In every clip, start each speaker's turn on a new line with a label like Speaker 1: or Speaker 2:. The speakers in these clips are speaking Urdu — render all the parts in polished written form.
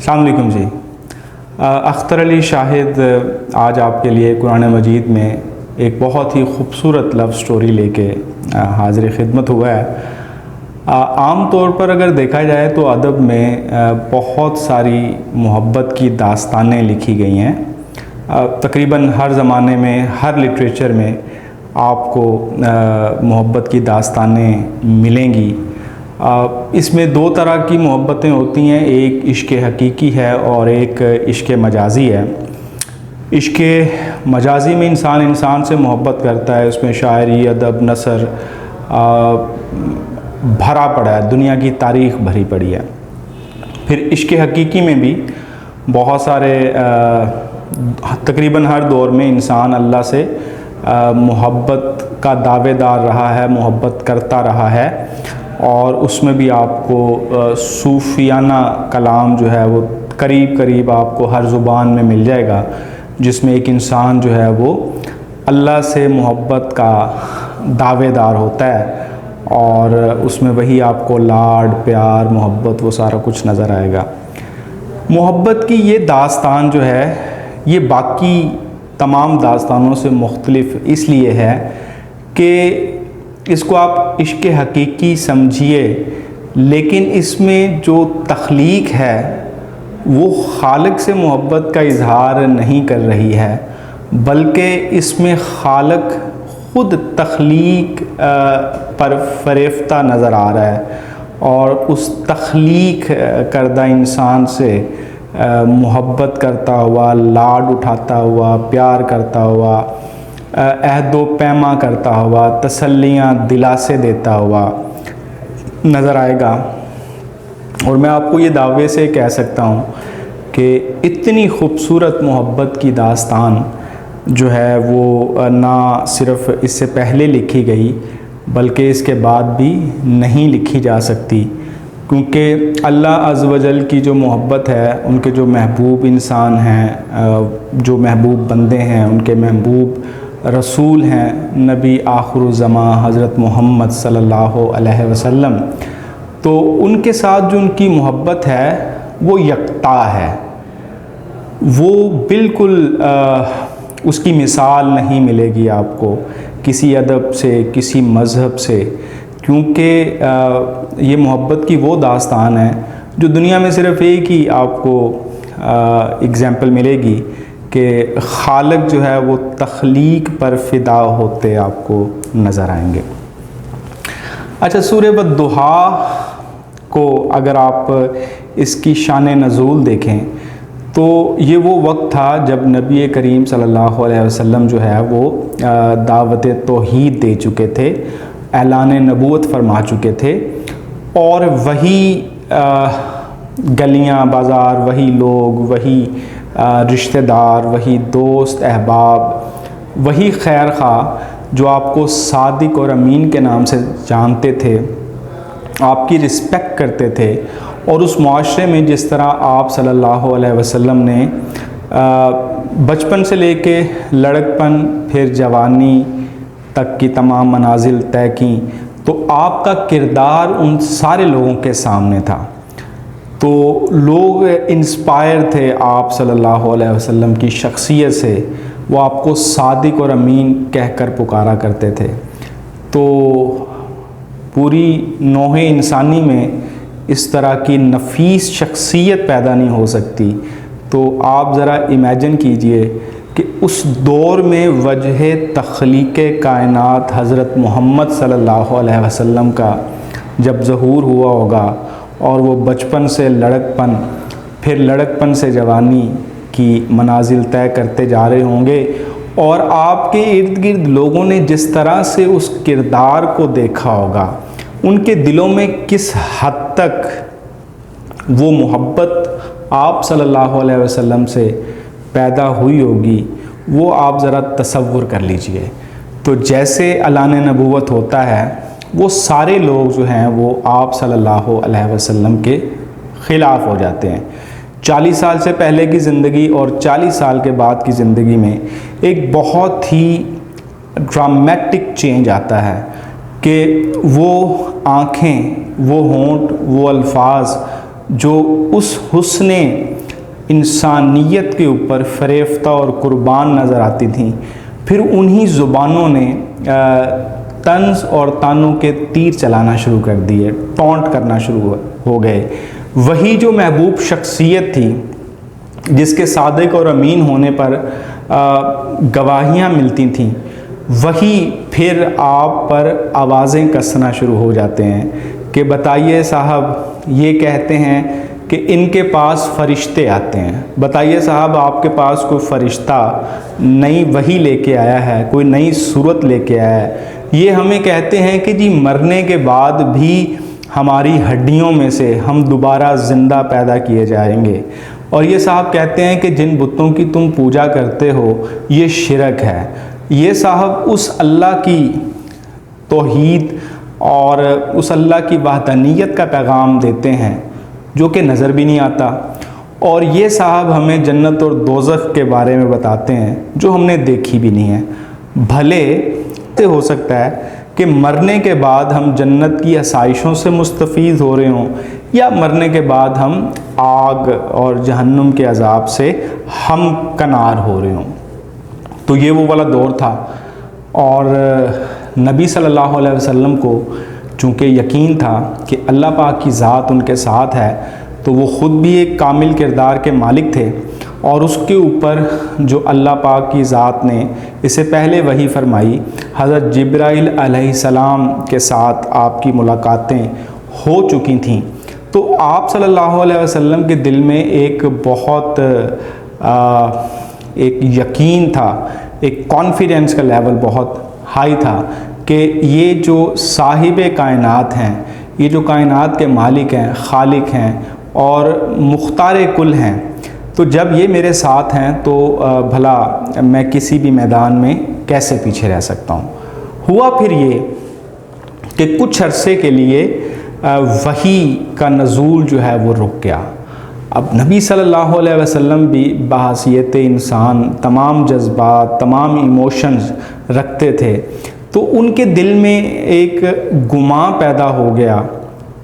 Speaker 1: السلام علیکم جی. اختر علی شاہد آج آپ کے لیے قرآن مجید میں ایک بہت ہی خوبصورت لو سٹوری لے کے حاضر خدمت ہوا ہے. عام طور پر اگر دیکھا جائے تو ادب میں بہت ساری محبت کی داستانیں لکھی گئی ہیں. تقریباً ہر زمانے میں ہر لٹریچر میں آپ کو محبت کی داستانیں ملیں گی. اس میں دو طرح کی محبتیں ہوتی ہیں، ایک عشق حقیقی ہے اور ایک عشق مجازی ہے. عشق مجازی میں انسان سے محبت کرتا ہے، اس میں شاعری، ادب، نثر بھرا پڑا ہے، دنیا کی تاریخ بھری پڑی ہے. پھر عشق حقیقی میں بھی بہت سارے تقریباً ہر دور میں انسان اللہ سے محبت کا دعوے دار رہا ہے، محبت کرتا رہا ہے، اور اس میں بھی آپ کو صوفیانہ کلام جو ہے وہ قریب آپ کو ہر زبان میں مل جائے گا، جس میں ایک انسان جو ہے وہ اللہ سے محبت کا دعوے دار ہوتا ہے، اور اس میں وہی آپ کو لاڈ، پیار، محبت وہ سارا کچھ نظر آئے گا. محبت کی یہ داستان جو ہے یہ باقی تمام داستانوں سے مختلف اس لیے ہے کہ اس کو آپ عشق حقیقی سمجھیے، لیکن اس میں جو تخلیق ہے وہ خالق سے محبت کا اظہار نہیں کر رہی ہے، بلکہ اس میں خالق خود تخلیق پر فریفتہ نظر آ رہا ہے، اور اس تخلیق کردہ انسان سے محبت کرتا ہوا، لاڈ اٹھاتا ہوا، پیار کرتا ہوا، عہد و پیما کرتا ہوا، تسلیاں دلاسے دیتا ہوا نظر آئے گا. اور میں آپ کو یہ دعوے سے کہہ سکتا ہوں کہ اتنی خوبصورت محبت کی داستان جو ہے وہ نہ صرف اس سے پہلے لکھی گئی بلکہ اس کے بعد بھی نہیں لکھی جا سکتی، کیونکہ اللہ عز و جل کی جو محبت ہے، ان کے جو محبوب انسان ہیں، جو محبوب بندے ہیں، ان کے محبوب رسول ہیں نبی آخر الزماں حضرت محمد صلی اللہ علیہ وسلم، تو ان کے ساتھ جو ان کی محبت ہے وہ یکتا ہے، وہ بالکل اس کی مثال نہیں ملے گی آپ کو کسی ادب سے، کسی مذہب سے، کیونکہ یہ محبت کی وہ داستان ہے جو دنیا میں صرف ایک ہی آپ کو اگزامپل ملے گی کہ خالق جو ہے وہ تخلیق پر فدا ہوتے آپ کو نظر آئیں گے. اچھا، سورہ والضحیٰ کو اگر آپ اس کی شان نزول دیکھیں تو یہ وہ وقت تھا جب نبی کریم صلی اللہ علیہ وسلم جو ہے وہ دعوت توحید دے چکے تھے، اعلان نبوت فرما چکے تھے، اور وہی گلیاں بازار، وہی لوگ، وہی رشتہ دار، وہی دوست احباب، وہی خیر خواہ جو آپ کو صادق اور امین کے نام سے جانتے تھے، آپ کی رسپیکٹ کرتے تھے، اور اس معاشرے میں جس طرح آپ صلی اللہ علیہ وسلم نے بچپن سے لے کے لڑکپن پھر جوانی تک کی تمام منازل طے کیں، تو آپ کا کردار ان سارے لوگوں کے سامنے تھا. تو لوگ انسپائر تھے آپ صلی اللہ علیہ وسلم کی شخصیت سے، وہ آپ کو صادق اور امین کہہ کر پکارا کرتے تھے. تو پوری نوع انسانی میں اس طرح کی نفیس شخصیت پیدا نہیں ہو سکتی. تو آپ ذرا امیجن کیجئے کہ اس دور میں وجہ تخلیق کائنات حضرت محمد صلی اللہ علیہ وسلم کا جب ظہور ہوا ہوگا، اور وہ بچپن سے لڑکپن، پھر لڑکپن سے جوانی کی منازل طے کرتے جا رہے ہوں گے، اور آپ کے ارد گرد لوگوں نے جس طرح سے اس کردار کو دیکھا ہوگا، ان کے دلوں میں کس حد تک وہ محبت آپ صلی اللہ علیہ وسلم سے پیدا ہوئی ہوگی، وہ آپ ذرا تصور کر لیجئے. تو جیسے اعلان نبوت ہوتا ہے، وہ سارے لوگ جو ہیں وہ آپ صلی اللہ علیہ وسلم کے خلاف ہو جاتے ہیں. 40 سال سے پہلے کی زندگی اور 40 سال کے بعد کی زندگی میں ایک بہت ہی ڈرامیٹک چینج آتا ہے کہ وہ آنکھیں، وہ ہونٹ، وہ الفاظ جو اس حسن انسانیت کے اوپر فریفتہ اور قربان نظر آتی تھیں، پھر انہی زبانوں نے طنز اور طعنوں کے تیر چلانا شروع کر دیے، ٹونٹ کرنا شروع ہو گئے۔ وہی جو محبوب شخصیت تھی جس کے صادق اور امین ہونے پر گواہیاں ملتی تھیں، وہی پھر آپ پر آوازیں کسنا شروع ہو جاتے ہیں کہ بتائیے صاحب، یہ کہتے ہیں کہ ان کے پاس فرشتے آتے ہیں، بتائیے صاحب آپ کے پاس کوئی فرشتہ نئی وحی لے کے آیا ہے، کوئی نئی صورت لے کے آیا ہے۔ یہ ہمیں کہتے ہیں کہ جی مرنے کے بعد بھی ہماری ہڈیوں میں سے ہم دوبارہ زندہ پیدا کیے جائیں گے، اور یہ صاحب کہتے ہیں کہ جن بتوں کی تم پوجا کرتے ہو یہ شرک ہے۔ یہ صاحب اس اللہ کی توحید اور اس اللہ کی وحدانیت کا پیغام دیتے ہیں جو کہ نظر بھی نہیں آتا، اور یہ صاحب ہمیں جنت اور دوزخ کے بارے میں بتاتے ہیں جو ہم نے دیکھی بھی نہیں ہے۔ بھلے ہو سکتا ہے کہ مرنے کے بعد ہم جنت کی آسائشوں سے مستفید ہو رہے ہوں، یا مرنے کے بعد ہم آگ اور جہنم کے عذاب سے ہم کنار ہو رہے ہوں۔ تو یہ وہ والا دور تھا، اور نبی صلی اللہ علیہ وسلم کو چونکہ یقین تھا کہ اللہ پاک کی ذات ان کے ساتھ ہے، تو وہ خود بھی ایک کامل کردار کے مالک تھے، اور اس کے اوپر جو اللہ پاک کی ذات نے اسے پہلے وحی فرمائی، حضرت جبرائیل علیہ السلام کے ساتھ آپ کی ملاقاتیں ہو چکی تھیں، تو آپ صلی اللہ علیہ وسلم کے دل میں ایک بہت ایک یقین تھا، ایک کانفیڈنس کا لیول بہت ہائی تھا کہ یہ جو صاحب کائنات ہیں، یہ جو کائنات کے مالک ہیں، خالق ہیں اور مختار کل ہیں، تو جب یہ میرے ساتھ ہیں تو بھلا میں کسی بھی میدان میں کیسے پیچھے رہ سکتا ہوں۔ ہوا پھر یہ کہ کچھ عرصے کے لیے وحی کا نزول جو ہے وہ رک گیا۔ اب نبی صلی اللہ علیہ وسلم بھی بحیثیت انسان تمام جذبات، تمام ایموشنز رکھتے تھے، تو ان کے دل میں ایک گمان پیدا ہو گیا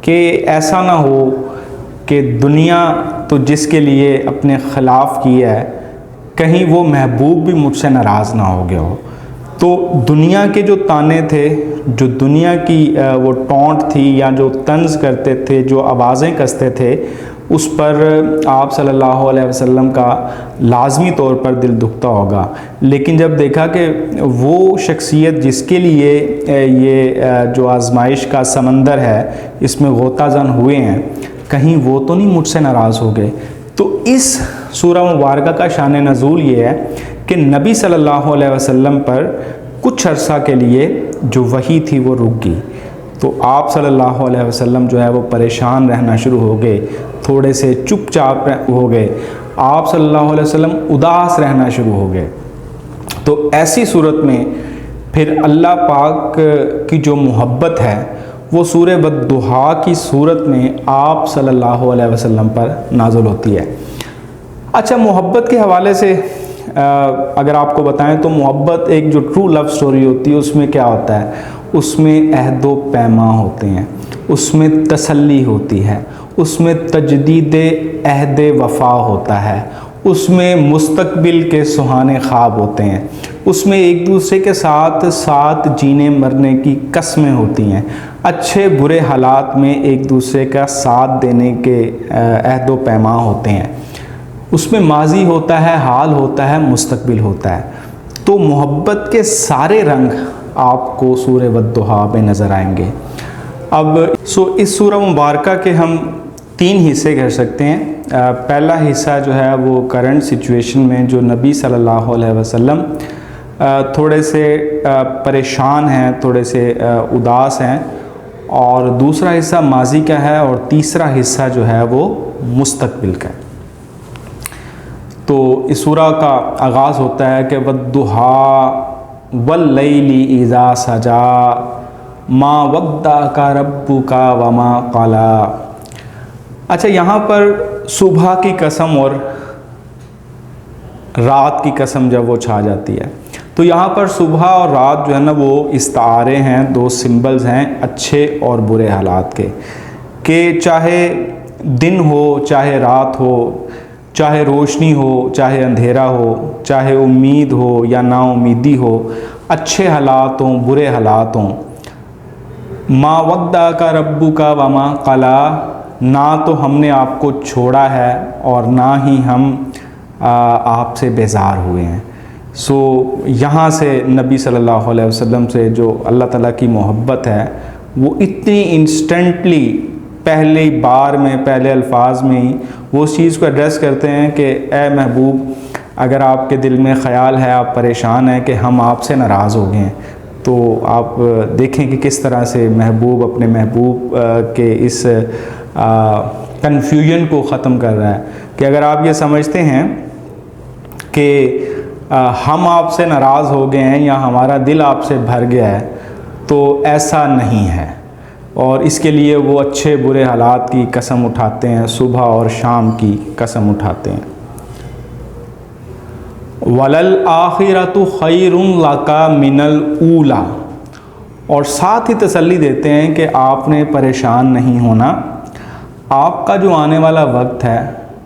Speaker 1: کہ ایسا نہ ہو کہ دنیا تو جس کے لیے اپنے خلاف کی ہے، کہیں وہ محبوب بھی مجھ سے ناراض نہ ہو گیا ہو۔ تو دنیا کے جو طعنے تھے، جو دنیا کی وہ ٹونٹ تھی یا جو طنز کرتے تھے، جو آوازیں کستے تھے، اس پر آپ صلی اللہ علیہ وسلم کا لازمی طور پر دل دکھتا ہوگا۔ لیکن جب دیکھا کہ وہ شخصیت جس کے لیے یہ جو آزمائش کا سمندر ہے اس میں غوطہ زن ہوئے ہیں، کہیں وہ تو نہیں مجھ سے ناراض ہو گئے۔ تو اس سورہ مبارکہ کا شان نزول یہ ہے کہ نبی صلی اللہ علیہ وسلم پر کچھ عرصہ کے لیے جو وحی تھی وہ رک گئی، تو آپ صلی اللہ علیہ وسلم جو ہے وہ پریشان رہنا شروع ہو گئے، تھوڑے سے چپ چاپ ہو گئے، آپ صلی اللہ علیہ وسلم اداس رہنا شروع ہو گئے۔ تو ایسی صورت میں پھر اللہ پاک کی جو محبت ہے وہ سورہ والضحیٰ کی صورت میں آپ صلی اللہ علیہ وسلم پر نازل ہوتی ہے۔ اچھا، محبت کے حوالے سے اگر آپ کو بتائیں تو محبت ایک جو ٹرو لو سٹوری ہوتی ہے اس میں کیا ہوتا ہے، اس میں عہد و پیماں ہوتے ہیں، اس میں تسلی ہوتی ہے، اس میں تجدید عہد وفا ہوتا ہے، اس میں مستقبل کے سہانے خواب ہوتے ہیں، اس میں ایک دوسرے کے ساتھ جینے مرنے کی قسمیں ہوتی ہیں، اچھے برے حالات میں ایک دوسرے کا ساتھ دینے کے عہد و پیماں ہوتے ہیں، اس میں ماضی ہوتا ہے، حال ہوتا ہے، مستقبل ہوتا ہے۔ تو محبت کے سارے رنگ آپ کو سورہ والضحیٰ میں نظر آئیں گے۔ اب اس سورہ مبارکہ کے ہم 3 حصے کر سکتے ہیں۔ پہلا حصہ جو ہے وہ کرنٹ سچویشن میں جو نبی صلی اللہ علیہ وسلم تھوڑے سے پریشان ہیں، تھوڑے سے اداس ہیں، اور دوسرا حصہ ماضی کا ہے، اور تیسرا حصہ جو ہے وہ مستقبل کا ہے۔ تو اس سورہ کا آغاز ہوتا ہے کہ والضحیٰ واللیل اذا سجا ما ودعک ربک وما قلی۔ اچھا، یہاں پر صبح کی قسم اور رات کی قسم جب وہ چھا جاتی ہے، تو یہاں پر صبح اور رات جو ہے نا وہ استعارے ہیں، 2 سمبلز ہیں اچھے اور برے حالات کے، کہ چاہے دن ہو چاہے رات ہو، چاہے روشنی ہو چاہے اندھیرا ہو، چاہے امید ہو یا نا امیدی ہو، اچھے حالات ہوں برے حالات ہوں، ما ودعک ربک وما قلی، نہ تو ہم نے آپ کو چھوڑا ہے اور نہ ہی ہم آپ سے بیزار ہوئے ہیں۔ سو یہاں سے نبی صلی اللہ علیہ وسلم سے جو اللہ تعالیٰ کی محبت ہے وہ اتنی انسٹنٹلی پہلی بار میں پہلے الفاظ میں ہی وہ اس چیز کو ایڈریس کرتے ہیں کہ اے محبوب، اگر آپ کے دل میں خیال ہے، آپ پریشان ہیں کہ ہم آپ سے ناراض ہو گئے ہیں، تو آپ دیکھیں کہ کس طرح سے محبوب اپنے محبوب کے اس کنفیوژن کو ختم کر رہا ہے کہ اگر آپ یہ سمجھتے ہیں کہ ہم آپ سے ناراض ہو گئے ہیں یا ہمارا دل آپ سے بھر گیا ہے، تو ایسا نہیں ہے، اور اس کے لیے وہ اچھے برے حالات کی قسم اٹھاتے ہیں، صبح اور شام کی قسم اٹھاتے ہیں۔ وَلَلْآخِرَةُ خَيْرٌ لَكَ مِنَ الْأُولَى، اور ساتھ ہی تسلی دیتے ہیں کہ آپ نے پریشان نہیں ہونا، آپ کا جو آنے والا وقت ہے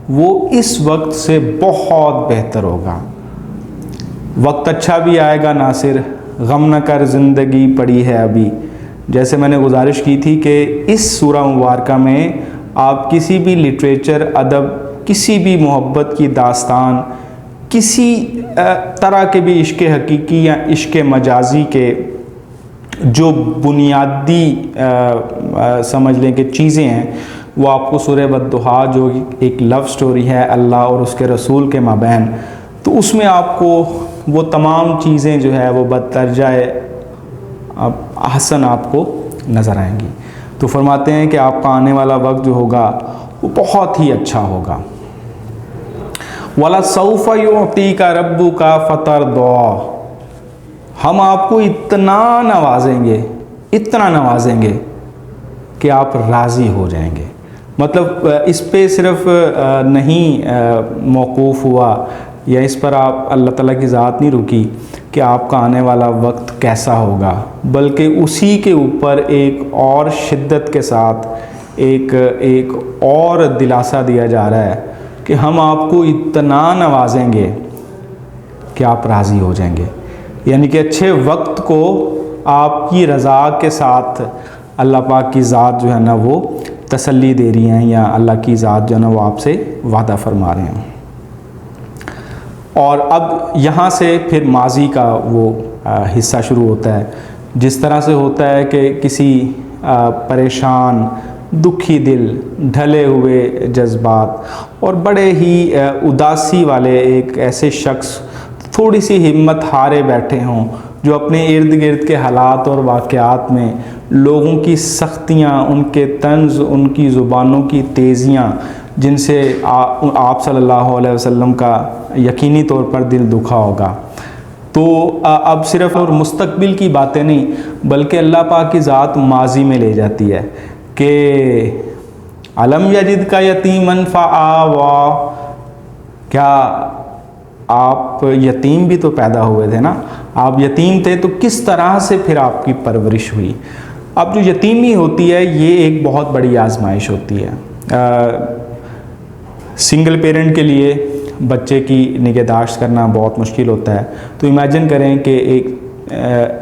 Speaker 1: وہ اس وقت سے بہت بہتر ہوگا۔ وقت اچھا بھی آئے گا ناصر، غم نہ کر زندگی پڑی ہے ابھی۔ جیسے میں نے گزارش کی تھی کہ اس سورہ مبارکہ میں آپ کسی بھی لٹریچر، ادب، کسی بھی محبت کی داستان، کسی طرح کے بھی عشق حقیقی یا عشق مجازی کے جو بنیادی سمجھ لیں کہ چیزیں ہیں، وہ آپ کو سورہ والضحیٰ جو ایک لو سٹوری ہے اللہ اور اس کے رسول کے مابین، تو اس میں آپ کو وہ تمام چیزیں جو ہے وہ بددرجہ حسن آپ کو نظر آئیں گی۔ تو فرماتے ہیں کہ آپ کا آنے والا وقت جو ہوگا وہ بہت ہی اچھا ہوگا۔ وَلَسَوْفَ يُعْطِيكَ رَبُّكَ فَتَرْضَىٰ، ہم آپ کو اتنا نوازیں گے کہ آپ راضی ہو جائیں گے۔ مطلب اس پہ صرف نہیں موقوف ہوا یا اس پر آپ اللہ تعالیٰ کی ذات نہیں رکی کہ آپ کا آنے والا وقت کیسا ہوگا، بلکہ اسی کے اوپر ایک اور شدت کے ساتھ ایک اور دلاسا دیا جا رہا ہے کہ ہم آپ کو اتنا نوازیں گے کہ آپ راضی ہو جائیں گے۔ یعنی کہ اچھے وقت کو آپ کی رضا کے ساتھ اللہ پاک کی ذات جو ہے نا وہ تسلی دے رہی ہیں، یا اللہ کی ذات جو ہے نا وہ آپ سے وعدہ فرما رہے ہیں۔ اور اب یہاں سے پھر ماضی کا وہ حصہ شروع ہوتا ہے، جس طرح سے ہوتا ہے کہ کسی پریشان، دکھی دل، ڈھلے ہوئے جذبات اور بڑے ہی اداسی والے ایک ایسے شخص تھوڑی سی ہمت ہارے بیٹھے ہوں، جو اپنے ارد گرد کے حالات اور واقعات میں لوگوں کی سختیاں، ان کے طنز، ان کی زبانوں کی تیزیاں، جن سے آپ صلی اللہ علیہ وسلم کا یقینی طور پر دل دکھا ہوگا، تو اب صرف اور مستقبل کی باتیں نہیں بلکہ اللہ پاک کی ذات ماضی میں لے جاتی ہے کہ الم یجد کا یتیمن فآویٰ، کیا آپ یتیم بھی تو پیدا ہوئے تھے نا، آپ یتیم تھے تو کس طرح سے پھر آپ کی پرورش ہوئی۔ اب جو یتیمی ہوتی ہے یہ ایک بہت بڑی آزمائش ہوتی ہے۔ سنگل پیرنٹ کے لیے بچے کی نگہداشت کرنا بہت مشکل ہوتا ہے، تو امیجن کریں کہ ایک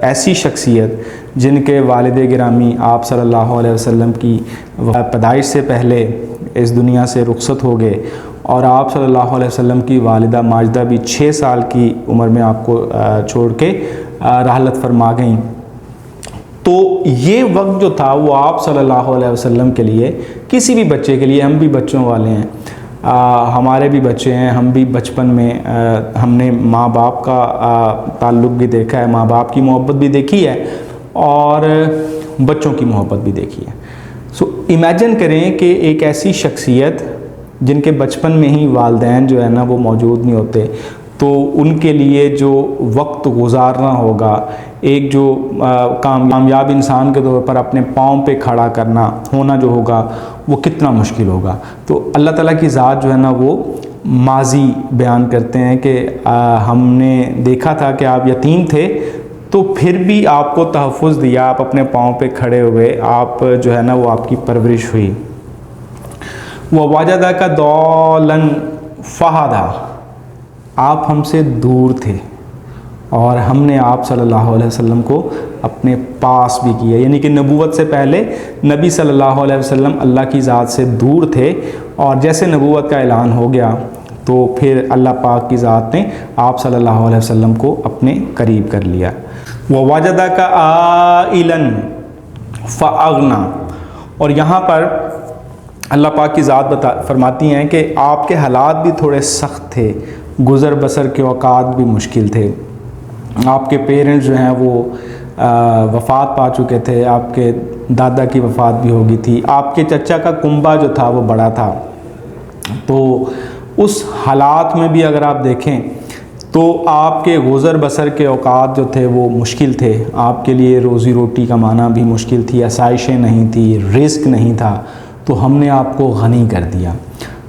Speaker 1: ایسی شخصیت جن کے والد گرامی آپ صلی اللہ علیہ وسلم کی پیدائش سے پہلے اس دنیا سے رخصت ہو گئے، اور آپ صلی اللہ علیہ وسلم کی والدہ ماجدہ بھی 6 سال کی عمر میں آپ کو چھوڑ کے رحلت فرما گئیں، تو یہ وقت جو تھا وہ آپ صلی اللہ علیہ وسلم کے لیے، کسی بھی بچے کے لیے، ہم بھی بچوں والے ہیں، ہمارے بھی بچے ہیں، ہم بھی بچپن میں ہم نے ماں باپ کا تعلق بھی دیکھا ہے، ماں باپ کی محبت بھی دیکھی ہے اور بچوں کی محبت بھی دیکھی ہے۔ سو امیجن کریں کہ ایک ایسی شخصیت جن کے بچپن میں ہی والدین جو ہے نا وہ موجود نہیں ہوتے، تو ان کے لیے جو وقت گزارنا ہوگا، ایک جو کامیاب انسان کے طور پر اپنے پاؤں پہ کھڑا کرنا ہونا جو ہوگا وہ کتنا مشکل ہوگا۔ تو اللہ تعالیٰ کی ذات جو ہے نا وہ ماضی بیان کرتے ہیں کہ ہم نے دیکھا تھا کہ آپ یتیم تھے تو پھر بھی آپ کو تحفظ دیا، آپ اپنے پاؤں پہ کھڑے ہوئے، آپ جو ہے نا وہ آپ کی پرورش ہوئی۔ وَوَجَدَكَ ضَالًّا فَهَدَىٰ، آپ ہم سے دور تھے اور ہم نے آپ صلی اللہ علیہ وسلم کو اپنے پاس بھی کیا، یعنی کہ نبوت سے پہلے نبی صلی اللہ علیہ وسلم اللہ کی ذات سے دور تھے، اور جیسے نبوت کا اعلان ہو گیا تو پھر اللہ پاک کی ذات نے آپ صلی اللہ علیہ وسلم کو اپنے قریب کر لیا۔ وَوَجَدَكَ عَائِلًا فَأَغْنَىٰ، اور یہاں پر اللہ پاک کی ذات فرماتی ہیں کہ آپ کے حالات بھی تھوڑے سخت تھے، گزر بسر کے اوقات بھی مشکل تھے، آپ کے پیرنٹس جو ہیں وہ وفات پا چکے تھے، آپ کے دادا کی وفات بھی ہو گئی تھی، آپ کے چچا کا کنبہ جو تھا وہ بڑا تھا، تو اس حالات میں بھی اگر آپ دیکھیں تو آپ کے گزر بسر کے اوقات جو تھے وہ مشکل تھے، آپ کے لیے روزی روٹی کمانا بھی مشکل تھی، آسائشیں نہیں تھی، رزق نہیں تھا، تو ہم نے آپ کو غنی کر دیا۔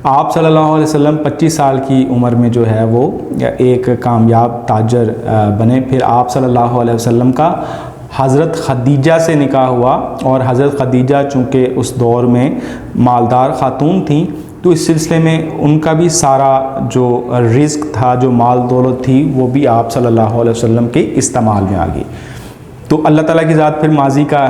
Speaker 1: آپ صلی اللہ علیہ وسلم 25 سال کی عمر میں جو ہے وہ ایک کامیاب تاجر بنے۔ پھر آپ صلی اللہ علیہ وسلم کا حضرت خدیجہ سے نکاح ہوا، اور حضرت خدیجہ چونکہ اس دور میں مالدار خاتون تھیں، تو اس سلسلے میں ان کا بھی سارا جو رزق تھا، جو مال دولت تھی، وہ بھی آپ صلی اللہ علیہ وسلم کے استعمال میں آ گئی۔ تو اللہ تعالیٰ کی ذات پھر ماضی کا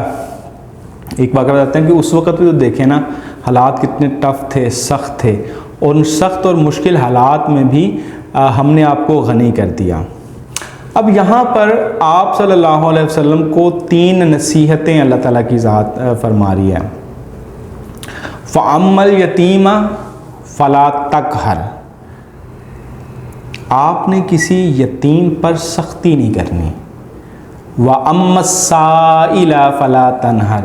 Speaker 1: ایک واقعہ بتاتے ہیں کہ اس وقت بھی تو دیکھیں نا حالات کتنے ٹف تھے، سخت تھے، اور ان سخت اور مشکل حالات میں بھی ہم نے آپ کو غنی کر دیا۔ اب یہاں پر آپ صلی اللہ علیہ وسلم کو 3 نصیحتیں اللہ تعالیٰ کی ذات فرما رہی ہے۔ فَأَمَّا الْيَتِيمَ فَلَا تَقْهَرْ، آپ نے کسی یتیم پر سختی نہیں کرنی۔ وَأَمَّا السَّائِلَ فَلَا تَنْهَرْ،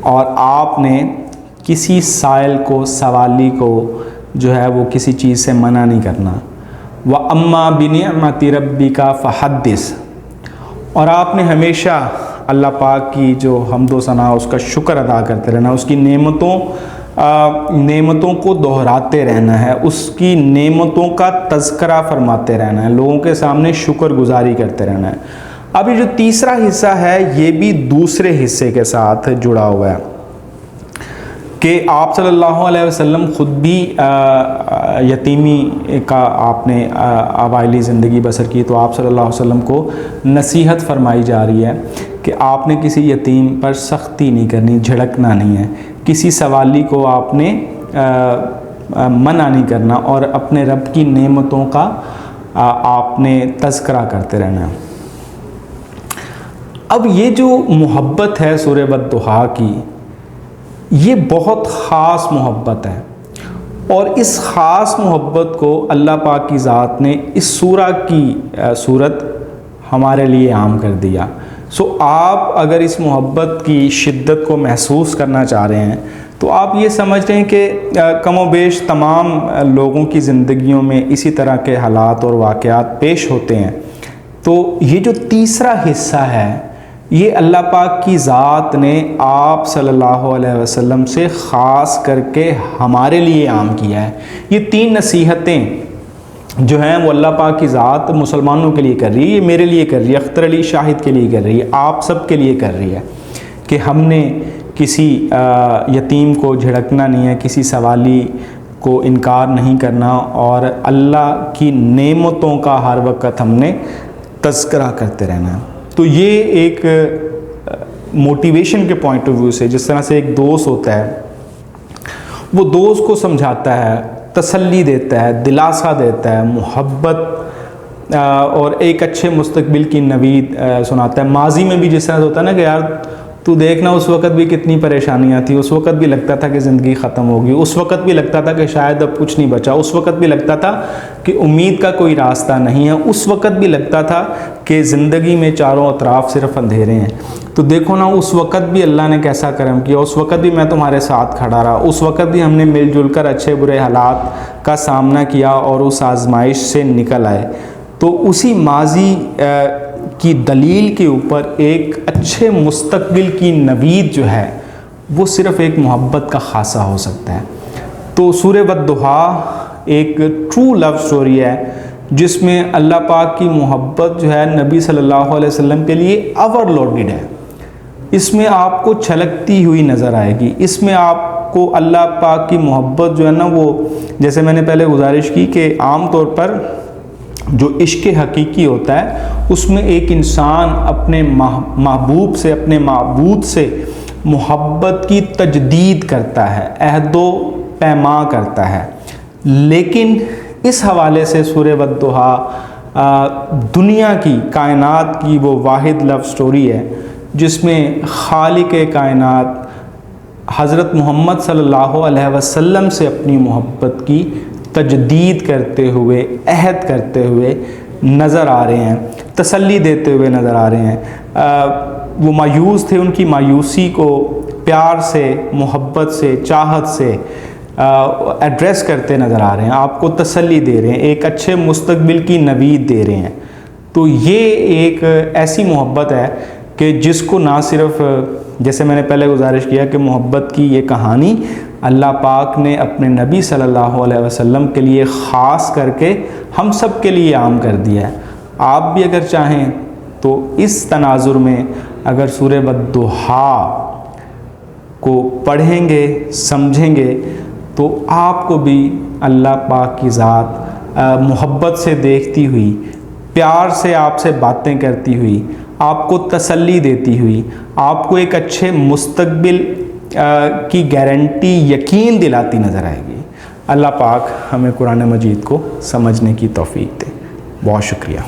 Speaker 1: اور آپ نے کسی سائل کو، سوالی کو جو ہے وہ کسی چیز سے منع نہیں کرنا۔ وَأَمَّا بِنِعْمَةِ رَبِّكَ فَحَدِّثْ، اور آپ نے ہمیشہ اللہ پاک کی جو حمد و ثنا اس کا شکر ادا کرتے رہنا، اس کی نعمتوں کو دہراتے رہنا ہے، اس کی نعمتوں کا تذکرہ فرماتے رہنا ہے، لوگوں کے سامنے شکر گزاری کرتے رہنا ہے۔ اب یہ جو تیسرا حصہ ہے یہ بھی دوسرے حصے کے ساتھ جڑا ہوا ہے کہ آپ صلی اللہ علیہ وسلم خود بھی یتیمی کا آپ نے اوائلی زندگی بسر کی، تو آپ صلی اللہ علیہ وسلم کو نصیحت فرمائی جا رہی ہے کہ آپ نے کسی یتیم پر سختی نہیں کرنی، جھڑکنا نہیں ہے، کسی سوالی کو آپ نے منع نہیں کرنا، اور اپنے رب کی نعمتوں کا آپ نے تذکرہ کرتے رہنا ہے۔ اب یہ جو محبت ہے سورہ والضحیٰ کی، یہ بہت خاص محبت ہے، اور اس خاص محبت کو اللہ پاک کی ذات نے اس سورہ کی صورت ہمارے لیے عام کر دیا۔ سو آپ اگر اس محبت کی شدت کو محسوس کرنا چاہ رہے ہیں تو آپ یہ سمجھ رہے ہیں کہ کم و بیش تمام لوگوں کی زندگیوں میں اسی طرح کے حالات اور واقعات پیش ہوتے ہیں، تو یہ جو تیسرا حصہ ہے یہ اللہ پاک کی ذات نے آپ صلی اللہ علیہ وسلم سے خاص کر کے ہمارے لیے عام کیا ہے۔ یہ 3 نصیحتیں جو ہیں وہ اللہ پاک کی ذات مسلمانوں کے لیے کر رہی ہے، یہ میرے لیے کر رہی ہے، اختر علی شاہد کے لیے کر رہی ہے، آپ سب کے لیے کر رہی ہے کہ ہم نے کسی یتیم کو جھڑکنا نہیں ہے، کسی سوالی کو انکار نہیں کرنا، اور اللہ کی نعمتوں کا ہر وقت ہم نے تذکرہ کرتے رہنا ہے۔ تو یہ ایک موٹیویشن کے پوائنٹ آف ویو سے، جس طرح سے ایک دوست ہوتا ہے وہ دوست کو سمجھاتا ہے، تسلی دیتا ہے، دلاسا دیتا ہے، محبت اور ایک اچھے مستقبل کی نوید سناتا ہے۔ ماضی میں بھی جس طرح ہوتا ہے نا کہ یار تو دیکھنا اس وقت بھی کتنی پریشانیاں تھیں، اس وقت بھی لگتا تھا کہ زندگی ختم ہوگی، اس وقت بھی لگتا تھا کہ شاید اب کچھ نہیں بچا، اس وقت بھی لگتا تھا کہ امید کا کوئی راستہ نہیں ہے، اس وقت بھی لگتا تھا کہ زندگی میں چاروں اطراف صرف اندھیرے ہیں۔ تو دیکھو نا اس وقت بھی اللہ نے کیسا کرم کیا، اس وقت بھی میں تمہارے ساتھ کھڑا رہا، اس وقت بھی ہم نے مل جل کر اچھے برے حالات کا سامنا کیا اور اس آزمائش سے نکل آئے۔ تو اسی ماضی کی دلیل کے اوپر ایک اچھے مستقبل کی نوید جو ہے وہ صرف ایک محبت کا خاصہ ہو سکتا ہے۔ تو سورہ والضحیٰ ایک ٹرو لو سٹوری ہے جس میں اللہ پاک کی محبت جو ہے نبی صلی اللہ علیہ وسلم کے لیے اوور لوڈڈ ہے، اس میں آپ کو چھلکتی ہوئی نظر آئے گی، اس میں آپ کو اللہ پاک کی محبت جو ہے نا وہ جیسے میں نے پہلے گزارش کی کہ عام طور پر جو عشق حقیقی ہوتا ہے اس میں ایک انسان اپنے محبوب سے اپنے معبود سے محبت کی تجدید کرتا ہے، عہد و پیما کرتا ہے. لیکن اس حوالے سے سورہ والضحیٰ دنیا کی کائنات کی وہ واحد لو سٹوری ہے جس میں خالق کائنات حضرت محمد صلی اللہ علیہ وسلم سے اپنی محبت کی تجدید کرتے ہوئے، عہد کرتے ہوئے نظر آ رہے ہیں، تسلی دیتے ہوئے نظر آ رہے ہیں. وہ مایوس تھے، ان کی مایوسی کو پیار سے، محبت سے، چاہت سے ایڈریس کرتے نظر آ رہے ہیں، آپ کو تسلی دے رہے ہیں، ایک اچھے مستقبل کی نوید دے رہے ہیں. تو یہ ایک ایسی محبت ہے کہ جس کو نہ صرف جیسے میں نے پہلے گزارش کیا کہ محبت کی یہ کہانی اللہ پاک نے اپنے نبی صلی اللہ علیہ وسلم کے لیے خاص کر کے ہم سب کے لیے عام کر دیا ہے. آپ بھی اگر چاہیں تو اس تناظر میں اگر سورہ والضحیٰ کو پڑھیں گے، سمجھیں گے تو آپ کو بھی اللہ پاک کی ذات محبت سے دیکھتی ہوئی، پیار سے آپ سے باتیں کرتی ہوئی، آپ کو تسلی دیتی ہوئی، آپ کو ایک اچھے مستقبل کی گارنٹی، یقین دلاتی نظر آئے گی. اللہ پاک ہمیں قرآن مجید کو سمجھنے کی توفیق دے. بہت شکریہ.